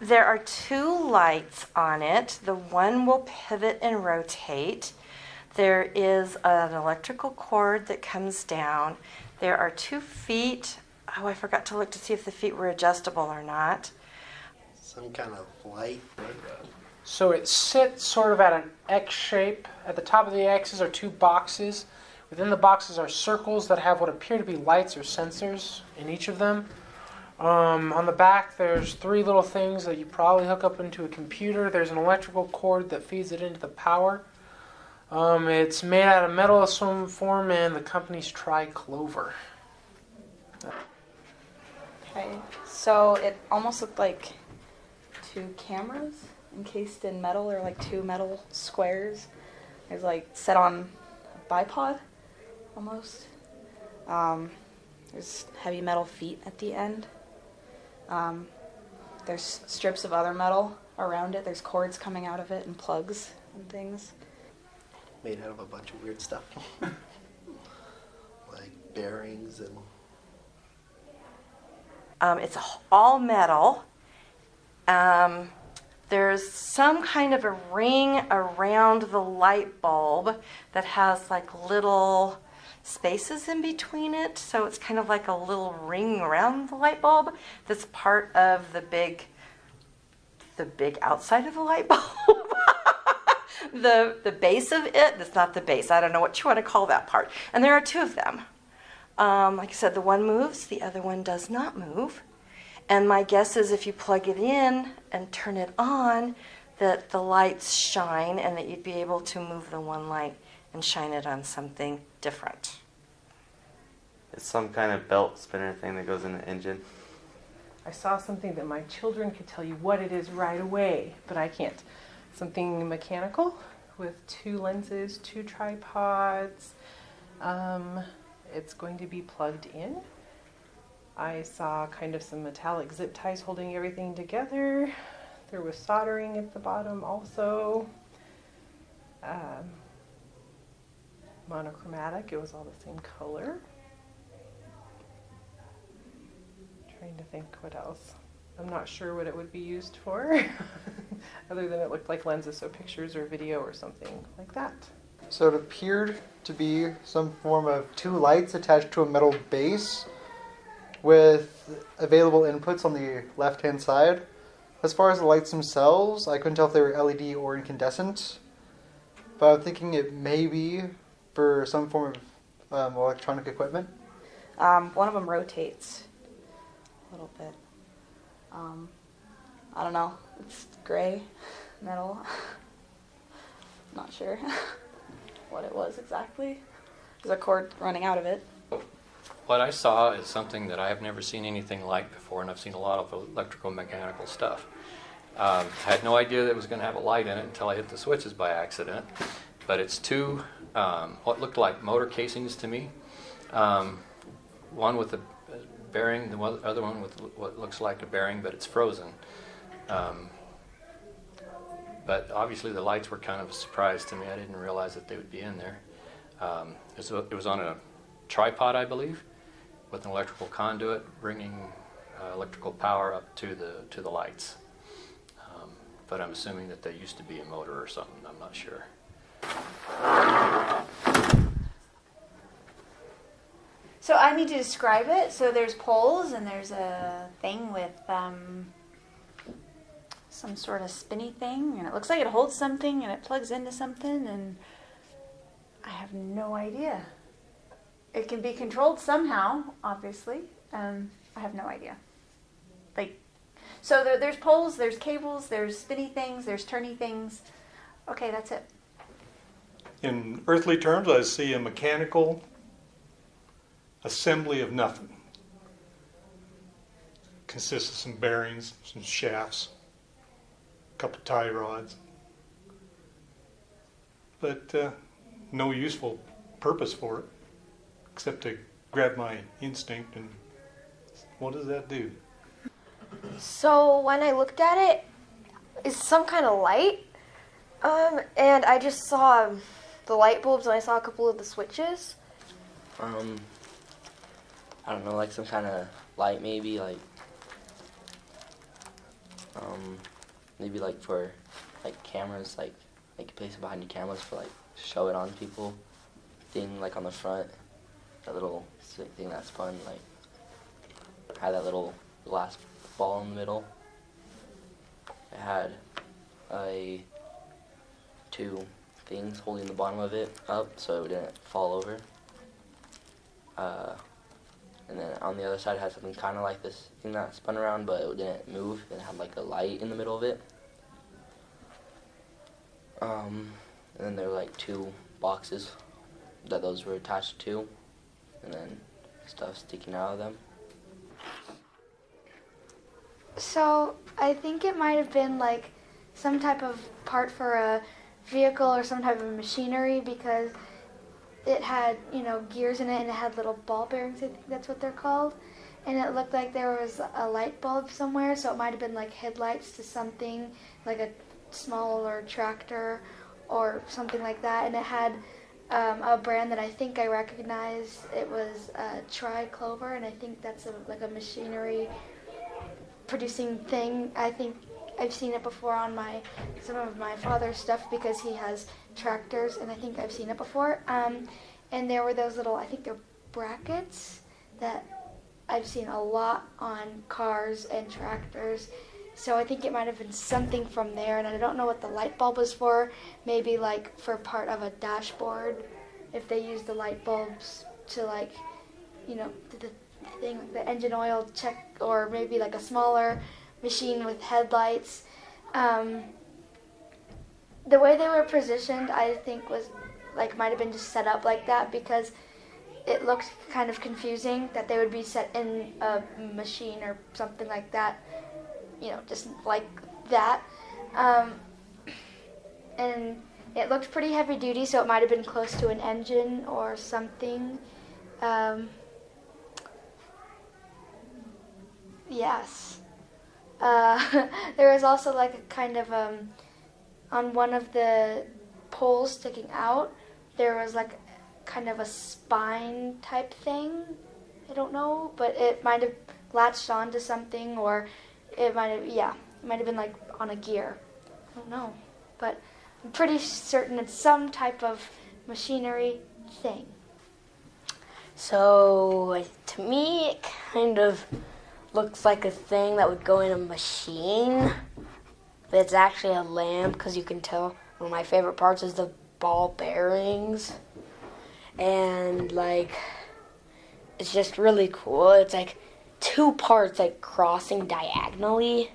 There are two lights on it. The one will pivot and rotate. There is an electrical cord that comes down. There are 2 feet. Oh, I forgot to look to see if the feet were adjustable or not. Some kind of light. So it sits sort of at an X shape. At the top of the X's are 2 boxes. Within the boxes are circles that have what appear to be lights or sensors in each of them. On the back, there's 3 little things that you probably hook up into a computer. There's an electrical cord that feeds it into the power. It's made out of metal of some form, and the company's Triclover. Okay, so it almost looked like 2 cameras encased in metal, or like 2 metal squares. It was like set on a bipod, almost. There's heavy metal feet at the end. There's strips of other metal around it. There's cords coming out of it and plugs and things. Made out of a bunch of weird stuff. Like bearings and... It's all metal. There's some kind of a ring around the light bulb that has like little spaces in between it. So it's kind of like a little ring around the light bulb that's part of the big outside of the light bulb. The base of it, that's not the base. I don't know what you want to call that part. And there are 2 of them. Like I said, the one moves, the other one does not move. And my guess is if you plug it in and turn it on, that the lights shine and that you'd be able to move the one light and shine it on something different. It's some kind of belt spinner thing that goes in the engine. I saw something that my children could tell you what it is right away, but I can't. Something mechanical with 2 lenses, 2 tripods. It's going to be plugged in. I saw kind of some metallic zip ties holding everything together. There was soldering at the bottom also. Monochromatic, it was all the same color. Trying to think what else. I'm not sure what it would be used for, other than it looked like lenses, so pictures or video or something like that. So it appeared to be some form of 2 lights attached to a metal base with available inputs on the left-hand side. As far as the lights themselves, I couldn't tell if they were LED or incandescent, but I'm thinking it may be for some form of electronic equipment. One of them rotates a little bit. I don't know. It's gray metal. Not sure what it was exactly. There's a cord running out of it. What I saw is something that I have never seen anything like before, and I've seen a lot of electrical mechanical stuff. I had no idea that it was going to have a light in it until I hit the switches by accident. But it's 2 what looked like motor casings to me. One with a bearing, the other one with what looks like a bearing, but it's frozen. But obviously the lights were kind of a surprise to me. I didn't realize that they would be in there. It was on a tripod, I believe, with an electrical conduit bringing electrical power up to the lights. But I'm assuming that they used to be a motor or something. I'm not sure. So I need to describe it. So there's poles and there's a thing with some sort of spinny thing, and it looks like it holds something and it plugs into something, and I have no idea. It can be controlled somehow, obviously. I have no idea. So there's poles, there's cables, there's spinny things, there's turny things. Okay, that's it. In earthly terms, I see a mechanical assembly of nothing. Consists of some bearings, some shafts, a couple tie rods, but no useful purpose for it, except to grab my instinct, and what does that do? So when I looked at it, it's some kind of light, and I just saw the light bulbs and I saw a couple of the switches. I don't know, like some kind of light maybe, like, Maybe like for like cameras, like you place it behind your cameras for like show it on people thing, like on the front, that little thing that spun, like had that little glass ball in the middle. It had two things holding the bottom of it up so it didn't fall over. And then on the other side it had something kind of like this thing that spun around, but it didn't move. It had like a light in the middle of it. And then there were like 2 boxes that those were attached to, and then stuff sticking out of them. So I think it might have been like some type of part for a vehicle or some type of machinery, because it had, gears in it, and it had little ball bearings, I think that's what they're called. And it looked like there was a light bulb somewhere, so it might have been like headlights to something, like a smaller tractor or something like that. And it had a brand that I think I recognize. It was Tri-Clover, and I think that's like a machinery producing thing. I think I've seen it before on some of my father's stuff, because he has tractors, and I think I've seen it before. And there were those little, I think they're brackets that I've seen a lot on cars and tractors. So I think it might have been something from there, and I don't know what the light bulb was for. Maybe like for part of a dashboard, if they use the light bulbs to like, the thing, like the engine oil check, or maybe like a smaller machine with headlights. The way they were positioned, I think, was like might have been just set up like that, because it looked kind of confusing that they would be set in a machine or something like that, just like that. And it looked pretty heavy duty, so it might have been close to an engine or something. Yes. There was also like a kind of, on one of the poles sticking out, there was like kind of a spine type thing. I don't know, but it might have latched onto something, or it might have been like on a gear. I don't know, but I'm pretty certain it's some type of machinery thing. So to me, it kind of looks like a thing that would go in a machine, but it's actually a lamp, because you can tell one of my favorite parts is the ball bearings. And like, it's just really cool. It's like 2 parts like crossing diagonally,